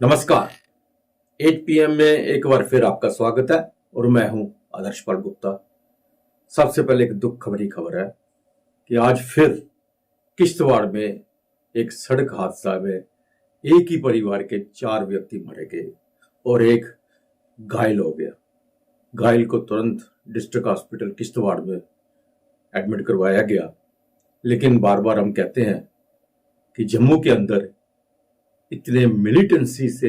नमस्कार। 8 PM में एक बार फिर आपका स्वागत है और मैं हूं आदर्श पाल गुप्ता। सबसे पहले एक दुख भरी खबर है कि आज फिर किश्तवाड़ में एक सड़क हादसा में एक ही परिवार के 4 व्यक्ति मारे गए और एक घायल हो गया। घायल को तुरंत डिस्ट्रिक्ट हॉस्पिटल किश्तवाड़ में एडमिट करवाया गया, लेकिन बार बार हम कहते हैं कि जम्मू के अंदर इतने मिलिटेंसी से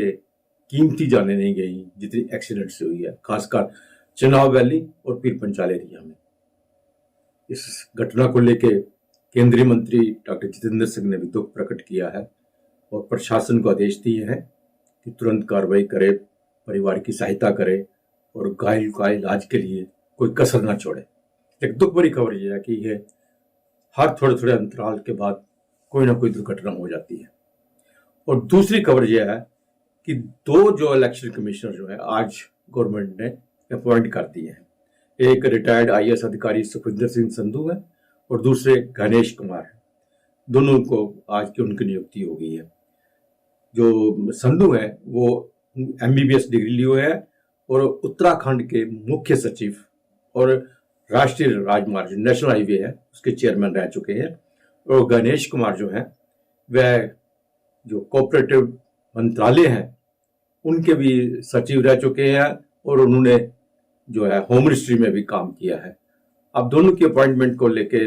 कीमती जाने नहीं गई जितनी एक्सीडेंट से हुई है, खासकर चनाव वैली और पीर पंचाल एरिया में। इस घटना को लेकर केंद्रीय मंत्री डॉक्टर जितेंद्र सिंह ने भी दुख प्रकट किया है और प्रशासन को आदेश दिए हैं कि तुरंत कार्रवाई करे, परिवार की सहायता करे और घायल का इलाज के लिए कोई कसर न छोड़े। एक दुख भरी खबर यह है कि यह हर थोड़े थोड़े अंतराल के बाद कोई ना कोई दुर्घटना हो जाती है। और दूसरी खबर यह है कि दो जो इलेक्शन कमिश्नर जो है आज गवर्नमेंट ने अपॉइंट कर दिए हैं। एक रिटायर्ड IAS अधिकारी सुखविंदर सिंह संधू है और दूसरे गणेश कुमार है। दोनों को आज की उनकी नियुक्ति हो गई है। जो संधू है वो MBBS डिग्री लिए है और उत्तराखंड के मुख्य सचिव और राष्ट्रीय राजमार्ग नेशनल हाईवे है उसके चेयरमैन रह चुके हैं। और गणेश कुमार जो है वह जो कोऑपरेटिव मंत्रालय है उनके भी सचिव रह चुके हैं और उन्होंने जो है होम मिनिस्ट्री में भी काम किया है। अब दोनों की अपॉइंटमेंट को लेके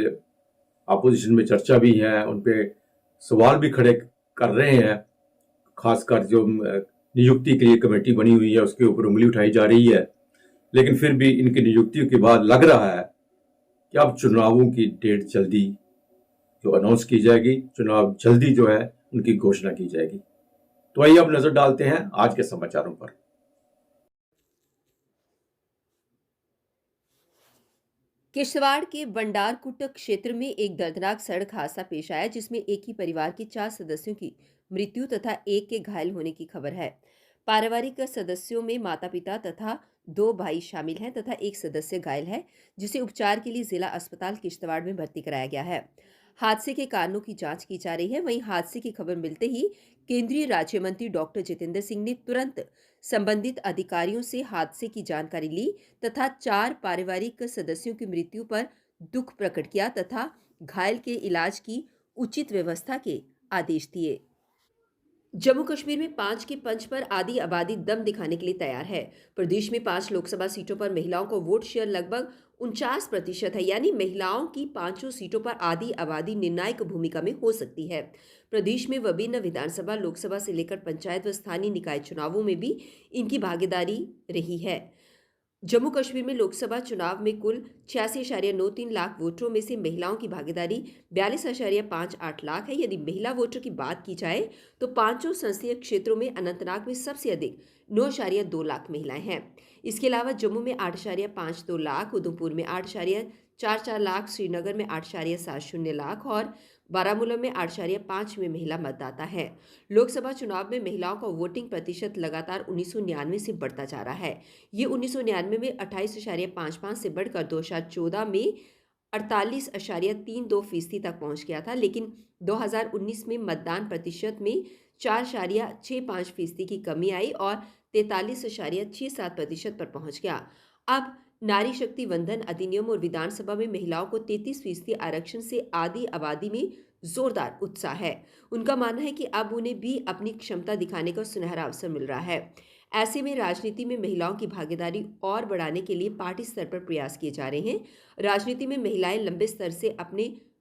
अपोजिशन में चर्चा भी है, उन पे सवाल भी खड़े कर रहे हैं। खासकर जो नियुक्ति के लिए कमेटी बनी हुई है उसके ऊपर उंगली उठाई जा रही है, लेकिन फिर भी इनकी नियुक्तियों के बाद लग रहा है कि अब चुनावों की डेट जल्दी जो अनाउंस की जाएगी, चुनाव जल्दी जो है उनकी घोषणा की जाएगी। तो आइए अब नजर डालते हैं आज के समाचारों पर। किश्तवाड़ के बंडारकुट क्षेत्र में एक दर्दनाक सड़क हादसा पेश आया जिसमें एक ही परिवार के 4 सदस्यों की मृत्यु तथा एक के घायल होने की खबर है। पारिवारिक सदस्यों में माता पिता तथा 2 भाई शामिल हैं तथा एक सदस्य घायल है जिसे उपचार के लिए जिला अस्पताल किश्तवाड़ में भर्ती कराया गया है। हादसे के कारणों की जांच की जा रही है। वहीं हादसे की खबर मिलते ही केंद्रीय राज्य मंत्री डॉक्टर जितेंद्र सिंह ने तुरंत संबंधित अधिकारियों से हादसे की जानकारी ली तथा 4 पारिवारिक सदस्यों की मृत्यु पर दुख प्रकट किया तथा घायल के इलाज की उचित व्यवस्था के आदेश दिए। जम्मू कश्मीर में 5 के पंच पर आधी आबादी दम दिखाने के लिए तैयार है। प्रदेश में 5 लोकसभा सीटों पर महिलाओं को वोट शेयर लगभग 49% है, यानी महिलाओं की 5 सीटों पर आधी आबादी निर्णायक भूमिका में हो सकती है। प्रदेश में विभिन्न विधानसभा, लोकसभा से लेकर पंचायत व स्थानीय निकाय चुनावों में भी इनकी भागीदारी रही है। जम्मू कश्मीर में लोकसभा चुनाव में कुल 86.93 लाख वोटरों में से महिलाओं की भागीदारी 42.58 लाख है। यदि महिला वोटर की बात की जाए तो पांचों संसदीय क्षेत्रों में अनंतनाग में सबसे अधिक 9.2 लाख महिलाएं हैं। इसके अलावा जम्मू में 8.52 लाख, उधमपुर में 8.44 लाख, श्रीनगर में 8.70 लाख और बारामूला में 8.5 में महिला मतदाता है। लोकसभा चुनाव में महिलाओं का वोटिंग प्रतिशत लगातार 1999 से बढ़ता जा रहा है। ये 1999 में 28.55 से बढ़कर 2014 में 48.32% तक पहुंच गया था, लेकिन 2019 में मतदान प्रतिशत में 4.65% की कमी आई और 43.67% पर पहुंच गया। अब नारी शक्ति वंदन अधिनियम और विधानसभा में महिलाओं को 33% आरक्षण से आधी आबादी में जोरदार उत्साह है। उनका मानना है कि अब उन्हें भी अपनी क्षमता दिखाने का सुनहरा अवसर मिल रहा है। ऐसे में राजनीति में महिलाओं की भागीदारी और बढ़ाने के लिए पार्टी स्तर पर प्रयास किए जा रहे हैं। राजनीति में महिलाएं लंबे स्तर से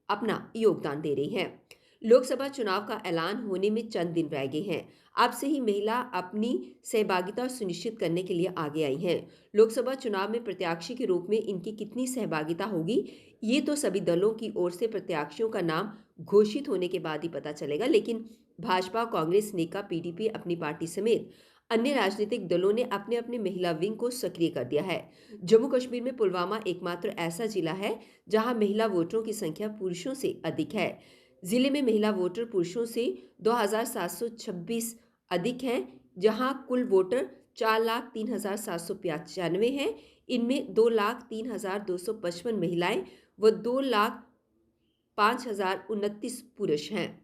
अपना योगदान दे रही हैं। लोकसभा चुनाव का ऐलान होने में चंद दिन रह गए हैं। अब से ही महिला अपनी सहभागिता सुनिश्चित करने के लिए आगे आई हैं। लोकसभा चुनाव में प्रत्याशी के रूप में इनकी कितनी सहभागिता होगी, ये तो सभी दलों की ओर से प्रत्याशियों का नाम घोषित होने के बाद ही पता चलेगा। लेकिन भाजपा, कांग्रेस, नेका, PDP अपनी पार्टी समेत अन्य राजनीतिक दलों ने अपने अपने महिला विंग को सक्रिय कर दिया है। जम्मू कश्मीर में पुलवामा एकमात्र ऐसा जिला है जहां महिला वोटरों की संख्या पुरुषों से अधिक है। जिले में महिला वोटर पुरुषों से 2726 अधिक हैं, जहां कुल वोटर 4,03,795 हैं। इनमें 2,03,255 महिलाएं व 2,05,029 पुरुष हैं।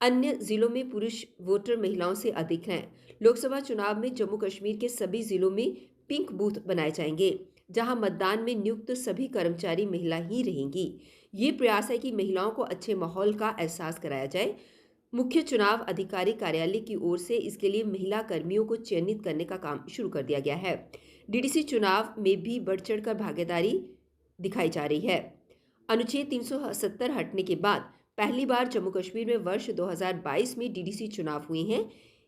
अन्य जिलों में पुरुष वोटर महिलाओं से अधिक हैं। लोकसभा चुनाव में जम्मू कश्मीर के सभी जिलों में पिंक बूथ बनाए जाएंगे, जहां मतदान में नियुक्त सभी कर्मचारी महिला ही रहेंगी। ये प्रयास है कि महिलाओं को अच्छे माहौल का एहसास कराया जाए। मुख्य चुनाव अधिकारी कार्यालय की ओर से इसके लिए महिला कर्मियों को चयनित करने का काम शुरू कर दिया गया है। डीडीसी चुनाव में भी बढ़ चढ़कर भागीदारी दिखाई जा रही है। अनुच्छेद 370 हटने के बाद पहली बार जम्मू कश्मीर में वर्ष 2022 में डीडीसी चुनाव हुए हैं।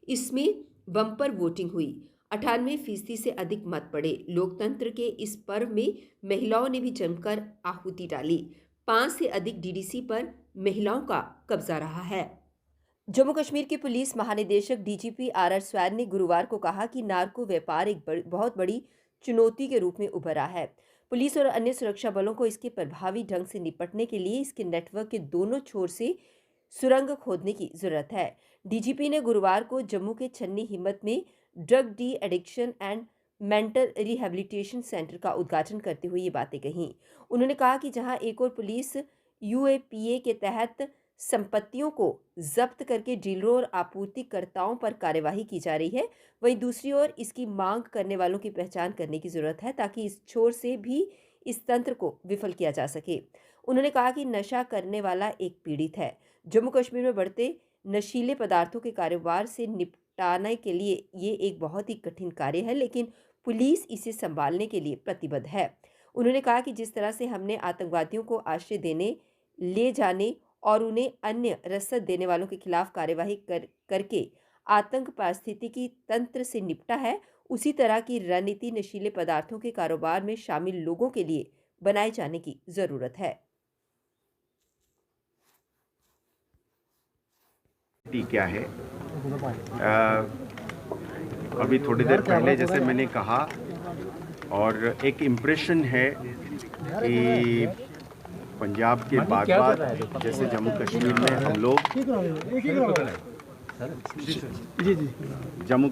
इसमें बम्पर वोटिंग हुई। 98% से अधिक मत पड़े। लोकतंत्र के इस पर्व में महिलाओं ने भी जमकर आहुति डाली। 5 से अधिक डीडीसी पर महिलाओं का कब्जा रहा है। जम्मू कश्मीर के पुलिस महानिदेशक डीजीपी आरआर स्वैन ने गुरुवार को कहा कि नार्को व्यापार एक बहुत बड़ी चुनौती के रूप में उभरा है। पुलिस और अन्य सुरक्षा बलों को इसके प्रभावी ढंग से निपटने के लिए इसके नेटवर्क के दोनों छोर से सुरंग खोदने की जरूरत है। डीजीपी ने गुरुवार को जम्मू के छन्नी हिम्मत में drug de addiction and mental rehabilitation centre का उद्घाटन करते हुए ये बातें कहीं। उन्होंने कहा कि जहां एक और पुलिस यूएपीए के तहत संपत्तियों को जब्त करके डीलरों और आपूर्तिकर्ताओं पर कार्यवाही की जा रही है, वहीं दूसरी ओर इसकी मांग करने वालों की पहचान करने की जरूरत है ताकि इस छोर से भी इस तंत्र को विफल किया जा सके। उन्होंने कहा कि नशा करने वाला एक पीड़ित है। जम्मू कश्मीर में बढ़ते नशीले पदार्थों के कारोबार से निपटाने के लिए ये एक बहुत ही कठिन कार्य है, लेकिन पुलिस इसे संभालने के लिए प्रतिबद्ध है। उन्होंने कहा कि जिस तरह से हमने आतंकवादियों को आश्रय देने, ले जाने और उन्हें अन्य रसद देने वालों के खिलाफ कार्यवाही करके आतंक पारिस्थितिकी तंत्र से निपटा है, उसी तरह की रणनीति नशीले पदार्थों के कारोबार में शामिल लोगों के लिए बनाए जाने की जरूरत है। क्या है अभी थोड़ी देर पहले जैसे मैंने कहा, और एक इम्प्रेशन है कि पंजाब के बाद जैसे जम्मू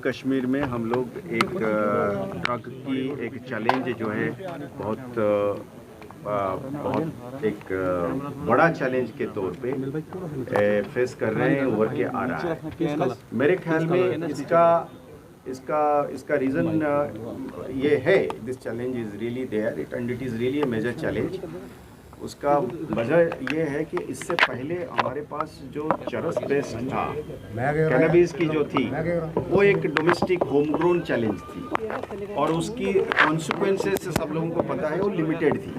कश्मीर में हम लोग एक ड्रग की एक चैलेंज जो है बहुत एक बड़ा चैलेंज के तौर पे फेस कर रहे हैं, उभर के आ रहा है। मेरे ख्याल में इसका रीज़न ये है, this challenge is really there and it is really a major challenge. उसका वजह ये है कि इससे पहले हमारे पास जो चरस बेस्ड था, कैनबिस की जो थी, वो एक डोमेस्टिक होम ग्रोन चैलेंज थी और उसकी कॉन्सिक्वेंसेस सब लोगों को पता है वो लिमिटेड थी।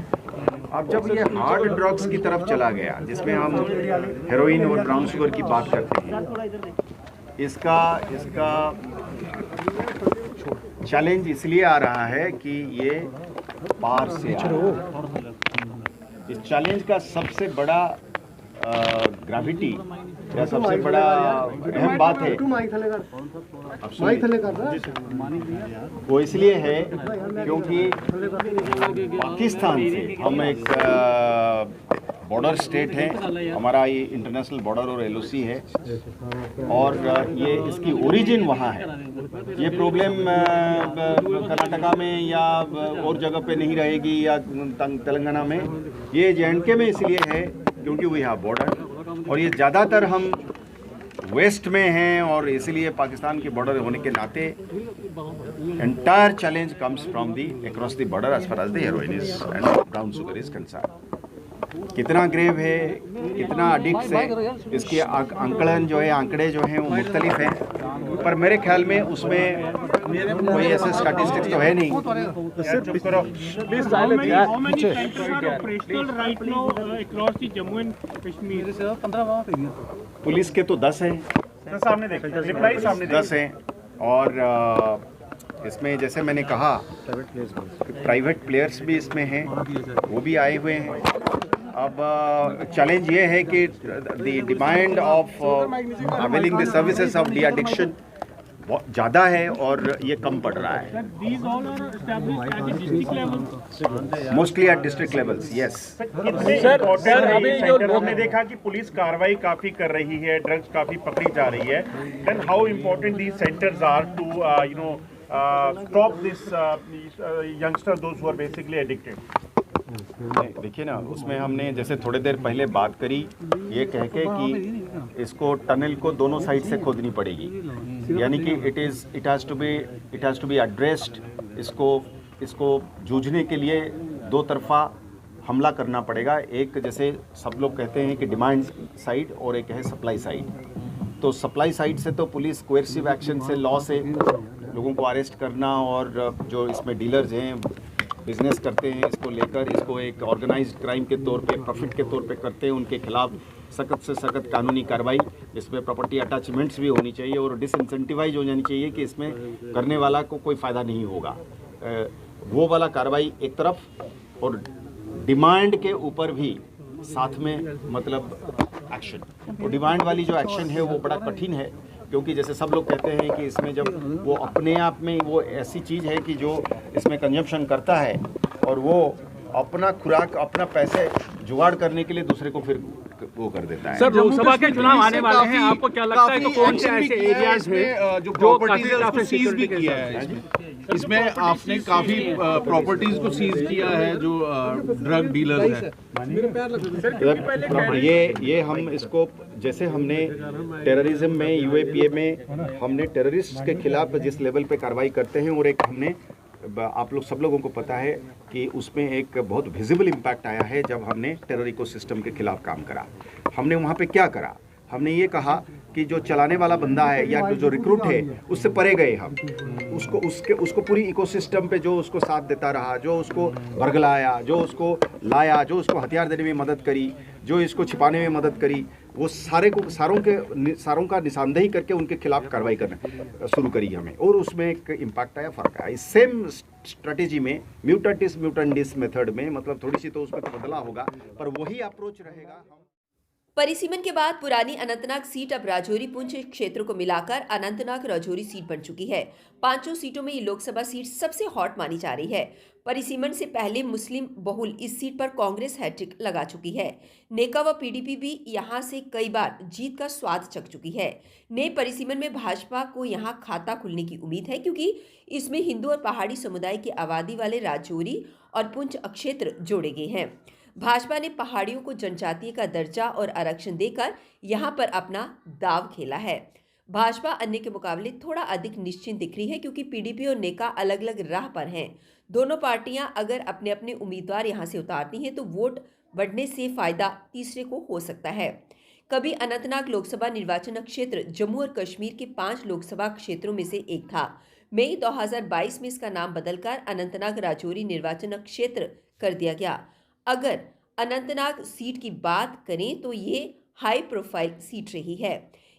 अब जब ये हार्ड ड्रग्स की तरफ चला गया, जिसमें हम हेरोइन और ब्राउन शुगर की बात करते हैं, इसका चैलेंज इसलिए आ रहा है कि ये पार से आ रहा है। इस चैलेंज का सबसे बड़ा ग्रेविटी या सबसे बड़ा अहम बात है वो इसलिए है क्योंकि पाकिस्तान से हम एक बॉर्डर स्टेट है, हमारा ये इंटरनेशनल बॉर्डर और एलओसी है और ये इसकी ओरिजिन वहाँ है। ये प्रॉब्लम कर्नाटका में या और जगह पे नहीं रहेगी या तेलंगाना में, ये जे&के में इसलिए है क्योंकि वी हैव बॉर्डर और ये ज़्यादातर हम वेस्ट में हैं और इसलिए पाकिस्तान के बॉर्डर होने के नाते entire challenge comes from the across the border as far as the heroin is and brown sugar is concern. कितना ग्रेव है, कितना एडिक्ट है, इसके आंकड़े जो हैं वो मुख्तलिफ हैं, पर मेरे ख्याल में उसमें कोई ऐसे स्टैटिस्टिक्स तो है नहीं। पुलिस के तो 10 हैं, 10 हैं और इसमें जैसे मैंने कहा प्राइवेट प्लेयर्स भी इसमें हैं, वो भी आए हुए हैं। अब चैलेंज ये है कि the demand of availing the services of de addiction बहुत ज़्यादा है और ये कम पड़ रहा है। Mostly at district levels, yes. Sir हमने देखा कि पुलिस कार्रवाई काफी कर रही है, ड्रग्स काफी पकड़ी जा रही है। Then how important these centres are to stop this youngster, those who are basically addicted? देखिए ना, उसमें हमने जैसे थोड़ी देर पहले बात करी ये कह के कि इसको टनल को दोनों साइड से खोदनी पड़ेगी, यानी कि it has to be addressed. इसको जूझने के लिए दो तरफा हमला करना पड़ेगा। एक जैसे सब लोग कहते हैं कि डिमांड साइड और एक है सप्लाई साइड। तो सप्लाई साइड से तो पुलिस कोएर्सिव एक्शन से, लॉ से लोगों को अरेस्ट करना, और जो इसमें डीलर्स हैं, बिजनेस करते हैं, इसको लेकर इसको एक ऑर्गेनाइज्ड क्राइम के तौर पे, प्रॉफिट के तौर पे करते हैं, उनके खिलाफ सख्त से सख्त कानूनी कार्रवाई, इसमें प्रॉपर्टी अटैचमेंट्स भी होनी चाहिए और डिसइंसेंटिवाइज हो जानी चाहिए कि इसमें करने वाला को कोई फ़ायदा नहीं होगा। वो वाला कार्रवाई एक तरफ, और डिमांड के ऊपर भी साथ में मतलब एक्शन। वो डिमांड वाली जो एक्शन है वो बड़ा कठिन है, क्योंकि जैसे सब लोग कहते हैं कि इसमें जब वो अपने आप में वो ऐसी चीज़ है कि जो इसमें कंजम्पशन करता है और वो अपना खुराक, अपना पैसे जुगाड़ करने के लिए दूसरे को फिर वो कर देता है। सर, लोकसभा के चुनाव आने वाले हैं, आपको क्या लगता है कि कौन से ऐसे एरियाज हैं जो प्रॉपर्टीज है उसको सीज भी किया है? इसमें आपने काफी प्रॉपर्टीज को सीज किया है जो ड्रग डीलर है। ये हम इसको, जैसे हमने टेररिज्म में, यूएपीए में हमने टेररिस्ट के खिलाफ जिस लेवल पे कार्रवाई करते हैं, और एक हमने, आप लोग सब लोगों को पता है कि उसमें एक बहुत विजिबल इम्पैक्ट आया है जब हमने टेरर इकोसिस्टम के खिलाफ काम करा। हमने वहाँ पे क्या करा? हमने ये कहा कि जो चलाने वाला बंदा है या जो रिक्रूट है उससे परे गए हम, उसको पूरी इकोसिस्टम पे जो उसको साथ देता रहा, जो उसको भरगलाया, जो उसको लाया, जो उसको हथियार देने में मदद करी, जो इसको छिपाने में मदद करी, वो सारों का निशानदेही करके उनके खिलाफ कार्रवाई करना शुरू करी हमें, और उसमें एक इम्पैक्ट आया, फ़र्क आया। इस सेम स्ट्रेटेजी में म्यूटेंटिस म्यूटेंडिस मेथड में, मतलब थोड़ी सी तो उसमें तो बदला होगा, पर वही अप्रोच रहेगा। परिसीमन के बाद पुरानी अनंतनाग सीट अब राजौरी पुंछ क्षेत्र को मिलाकर अनंतनाग राजौरी सीट बन चुकी है। 5 सीटों में ये लोकसभा सीट सबसे हॉट मानी जा रही है। परिसीमन से पहले मुस्लिम बहुल इस सीट पर कांग्रेस हैट्रिक लगा चुकी है। नेका व पीडीपी भी यहां से कई बार जीत का स्वाद चख चुकी है। नए परिसीमन में भाजपा को यहां खाता खुलने की उम्मीद है, क्योंकि इसमें हिंदू और पहाड़ी समुदाय की आबादी वाले राजौरी और पुंछ क्षेत्र जोड़े गए हैं। भाजपा ने पहाड़ियों को जनजातीय का दर्जा और आरक्षण देकर यहां पर अपना दाव खेला है। भाजपा अन्य के मुकाबले थोड़ा अधिक निश्चिंत दिख रही है, क्योंकि पीडीपी और नेका अलग अलग राह पर हैं। दोनों पार्टियां अगर अपने अपने उम्मीदवार यहां से उतारती हैं तो वोट बढ़ने से फायदा तीसरे को हो सकता है। कभी अनंतनाग लोकसभा निर्वाचन क्षेत्र जम्मू और कश्मीर के 5 लोकसभा क्षेत्रों में से एक था। मई 2022 में इसका नाम बदलकर अनंतनाग राजौरी निर्वाचन क्षेत्र कर दिया गया। अगर अनंतनाग सीट की बात करें तो ये हाई प्रोफाइल सीट रही है।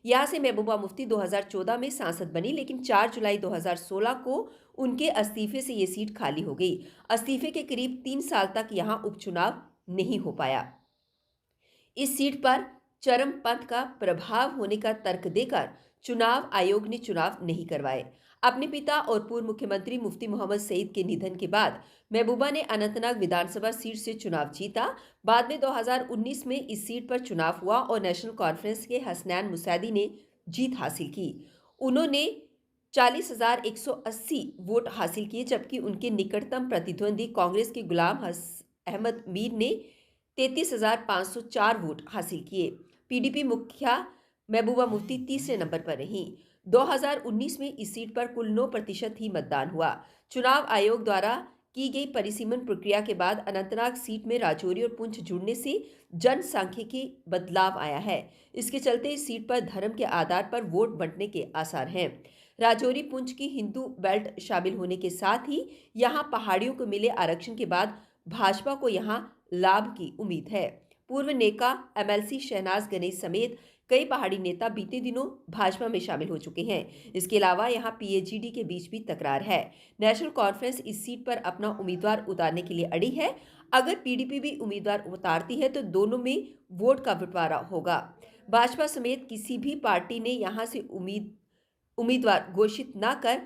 यहाँ से महबूबा मुफ्ती 2014 में सांसद बनी, लेकिन 4 जुलाई 2016 को उनके इस्तीफे से ये सीट खाली हो गई। इस्तीफे के करीब 3 साल तक यहाँ उपचुनाव नहीं हो पाया। इस सीट पर चरमपंथ का प्रभाव होने का तर्क देकर चुनाव आयोग ने चुनाव नहीं करवाए। अपने पिता और पूर्व मुख्यमंत्री मुफ्ती मोहम्मद सईद के निधन के बाद महबूबा ने अनंतनाग विधानसभा सीट से चुनाव जीता। बाद में 2019 में इस सीट पर चुनाव हुआ और नेशनल कॉन्फ्रेंस के हसनैन मुसैदी ने जीत हासिल की। उन्होंने 40,180 वोट हासिल किए, जबकि उनके निकटतम प्रतिद्वंदी कांग्रेस के गुलाम अहमद मीर ने 33,504 वोट हासिल किए। पीडीपी मुखिया महबूबा मुफ्ती तीसरे नंबर पर रहीं। 2019 में इस सीट पर कुल 9% ही मतदान हुआ। चुनाव आयोग द्वारा की गई परिसीमन प्रक्रिया के बाद अनंतनाग सीट में राजौरी और पुंछ जुड़ने से जनसांख्यिकी बदलाव आया है। इसके चलते इस सीट पर धर्म के आधार पर वोट बंटने के आसार हैं। राजौरी पुंछ की हिंदू बेल्ट शामिल होने के साथ ही यहां पहाड़ियों को मिले आरक्षण के बाद भाजपा को यहां लाभ की उम्मीद है। पूर्व नेका एमएलसी शहनाज गणेश समेत कई पहाड़ी नेता बीते दिनों भाजपा में शामिल हो चुके हैं। इसके अलावा यहां पीएचडी के बीच भी तकरार है। नेशनल कॉन्फ्रेंस इस सीट पर अपना उम्मीदवार उतारने के लिए अड़ी है। अगर पीडीपी भी उम्मीदवार उतारती है तो दोनों में वोट का बंटवारा होगा। भाजपा समेत किसी भी पार्टी ने यहां से उम्मीदवार घोषित न कर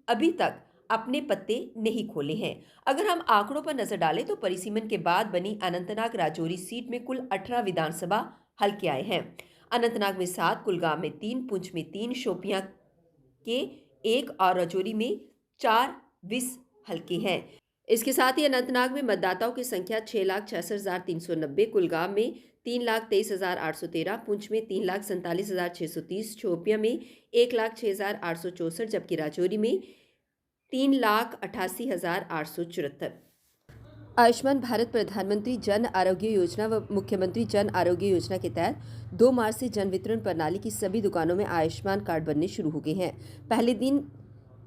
अभी तक अपने पत्ते नहीं खोले हैं। अगर हम आंकड़ों पर नजर डालें तो परिसीमन के बाद बनी अनंतनाग राजौरी सीट में कुल 18 विधानसभा हल्के आए हैं। अनंतनाग में 7, कुलगाम में 3, पुंछ में 3, शोपियां के 1 और राजौरी में 4 विस हल्के हैं। इसके साथ ही अनंतनाग में मतदाताओं की संख्या 6,66,390, कुलगाम में 3,23,813, पुंछ में 3,47,630, शोपियां में 1,06,864, जबकि राजौरी में 3,88,874। आयुष्मान भारत प्रधानमंत्री जन आरोग्य योजना व मुख्यमंत्री जन आरोग्य योजना के तहत 2 मार्च से जन वितरण प्रणाली की सभी दुकानों में आयुष्मान कार्ड बनने शुरू हो गए हैं। पहले दिन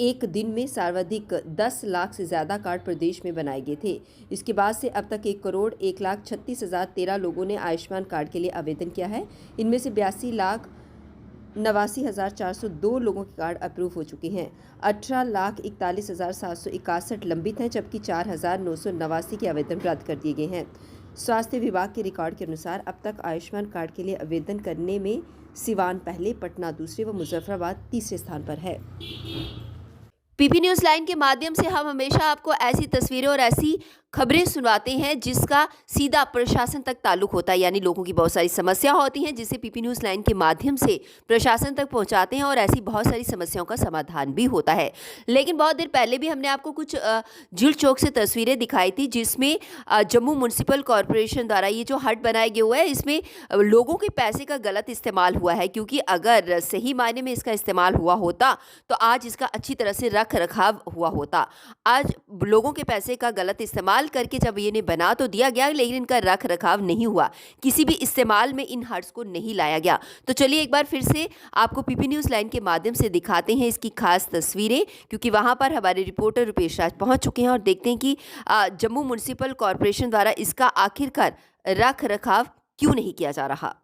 एक दिन में सर्वाधिक 10 लाख से ज़्यादा कार्ड प्रदेश में बनाए गए थे। इसके बाद से अब तक 1,01,36,013 लोगों ने आयुष्मान कार्ड के लिए आवेदन किया है। इनमें से 82,89,402 लोगों के कार्ड अप्रूव हो चुके हैं। 18,41,761 लंबित हैं, जबकि 4,989 के आवेदन रद्द कर दिए गए हैं। स्वास्थ्य विभाग के रिकॉर्ड के अनुसार अब तक आयुष्मान कार्ड के लिए आवेदन करने में सिवान पहले, पटना दूसरे व मुजफ्फराबाद तीसरे स्थान पर है। पीपी न्यूज़ लाइन के माध्यम से हम हमेशा आपको ऐसी तस्वीरें और ऐसी खबरें सुनवाते हैं जिसका सीधा प्रशासन तक ताल्लुक होता है, यानी लोगों की बहुत सारी समस्या होती हैं जिसे पीपी न्यूज़ लाइन के माध्यम से प्रशासन तक पहुंचाते हैं और ऐसी बहुत सारी समस्याओं का समाधान भी होता है। लेकिन बहुत देर पहले भी हमने आपको कुछ झील चौक से तस्वीरें दिखाई थी जिसमें जम्मू म्यूनसिपल कॉरपोरेशन द्वारा ये जो हट बनाया गया हुआ है इसमें लोगों के पैसे का गलत इस्तेमाल हुआ है, क्योंकि अगर सही मायने में इसका इस्तेमाल हुआ होता तो आज इसका अच्छी तरह से रख रखाव हुआ होता। आज लोगों के पैसे का गलत इस्तेमाल करके जब ये बना तो दिया गया, लेकिन इनका रख रखाव नहीं हुआ, किसी भी इस्तेमाल में इन हट्स को नहीं लाया गया। तो चलिए एक बार फिर से आपको पीपी न्यूज़ लाइन के माध्यम से दिखाते हैं इसकी खास तस्वीरें, क्योंकि वहां पर हमारे रिपोर्टर रुपेश राज पहुंच चुके हैं और देखते हैं कि जम्मू म्यूनसिपल कॉरपोरेशन द्वारा इसका आखिरकार रख रखाव क्यों नहीं किया जा रहा।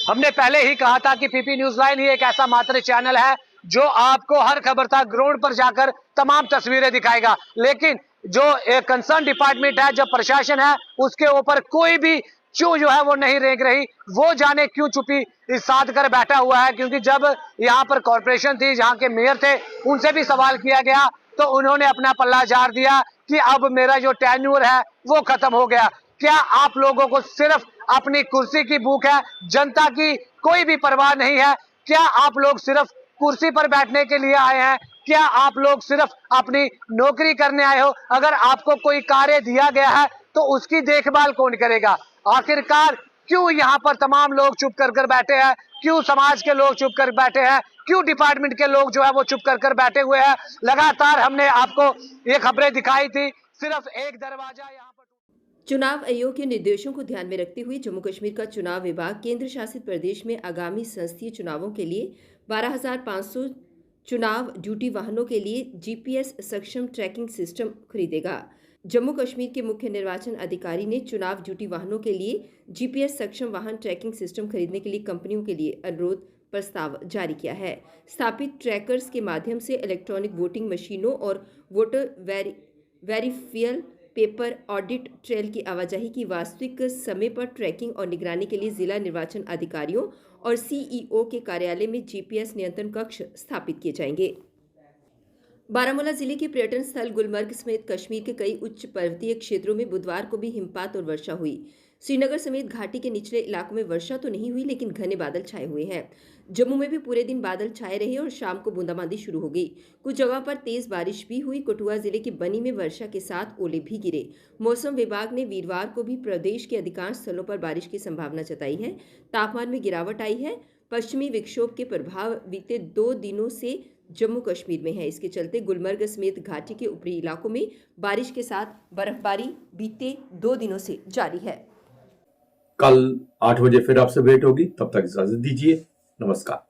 हमने पहले ही कहा था कि पीपी न्यूज़ लाइन ही एक ऐसा मात्र चैनल है जो आपको हर खबर तक ग्राउंड पर जाकर तमाम तस्वीरें दिखाएगा, लेकिन जो एक कंसर्न डिपार्टमेंट है, जो प्रशासन है, उसके ऊपर कोई भी चूं जो है वो नहीं रेंग रही। वो जाने क्यों चुपी इस साध कर बैठा हुआ है, क्योंकि जब यहाँ पर कॉरपोरेशन थी, जहाँ के मेयर थे, उनसे भी सवाल किया गया तो उन्होंने अपना पल्ला झाड़ दिया कि अब मेरा जो टेन्योर है वो खत्म हो गया। क्या आप लोगों को सिर्फ अपनी कुर्सी की भूख है, जनता की कोई भी परवाह नहीं है? क्या आप लोग सिर्फ कुर्सी पर बैठने के लिए आए हैं? क्या आप लोग सिर्फ अपनी नौकरी करने आए हो? अगर आपको कोई कार्य दिया गया है तो उसकी देखभाल कौन करेगा? आखिरकार क्यों यहाँ पर तमाम लोग चुप कर बैठे हैं? क्यों समाज के लोग चुप कर बैठे हैं? क्यों डिपार्टमेंट के लोग जो है वो चुप कर बैठे हुए हैं? लगातार हमने आपको ये खबरें दिखाई थी, सिर्फ एक दरवाजा यहाँ पर। चुनाव आयोग के निर्देशों को ध्यान में रखते हुए जम्मू कश्मीर का चुनाव विभाग केंद्र शासित प्रदेश में आगामी संसदीय चुनावों के लिए 12,500 चुनाव ड्यूटी वाहनों के लिए जीपीएस सक्षम ट्रैकिंग सिस्टम खरीदेगा। जम्मू कश्मीर के मुख्य निर्वाचन अधिकारी ने चुनाव ड्यूटी वाहनों के लिए जीपीएस सक्षम वाहन ट्रैकिंग सिस्टम खरीदने के लिए कंपनियों के लिए अनुरोध प्रस्ताव जारी किया है। स्थापित ट्रैकर्स के माध्यम से इलेक्ट्रॉनिक वोटिंग मशीनों और वोटर वेरीफाइल पेपर ऑडिट ट्रेल की आवाजाही की वास्तविक समय पर ट्रैकिंग और निगरानी के लिए जिला निर्वाचन अधिकारियों और सीईओ के कार्यालय में जीपीएस नियंत्रण कक्ष स्थापित किए जाएंगे। बारामूला जिले के पर्यटन स्थल गुलमर्ग समेत कश्मीर के कई उच्च पर्वतीय क्षेत्रों में बुधवार को भी हिमपात और वर्षा हुई। श्रीनगर समेत घाटी के निचले इलाकों में वर्षा तो नहीं हुई, लेकिन घने बादल छाए हुए हैं। जम्मू में भी पूरे दिन बादल छाए रहे और शाम को बूंदाबांदी शुरू हो गई। कुछ जगह पर तेज बारिश भी हुई। कठुआ जिले के बनी में वर्षा के साथ ओले भी गिरे। मौसम विभाग ने वीरवार को भी प्रदेश के अधिकांश स्थलों पर बारिश की संभावना जताई है। तापमान में गिरावट आई है। पश्चिमी विक्षोभ के प्रभाव बीते 2 दिनों से जम्मू कश्मीर में है। इसके चलते गुलमर्ग समेत घाटी के ऊपरी इलाकों में बारिश के साथ बर्फबारी बीते 2 दिनों से जारी है। कल 8 बजे फिर आपसे भेंट होगी, तब तक इजाजत दीजिए। नमस्कार।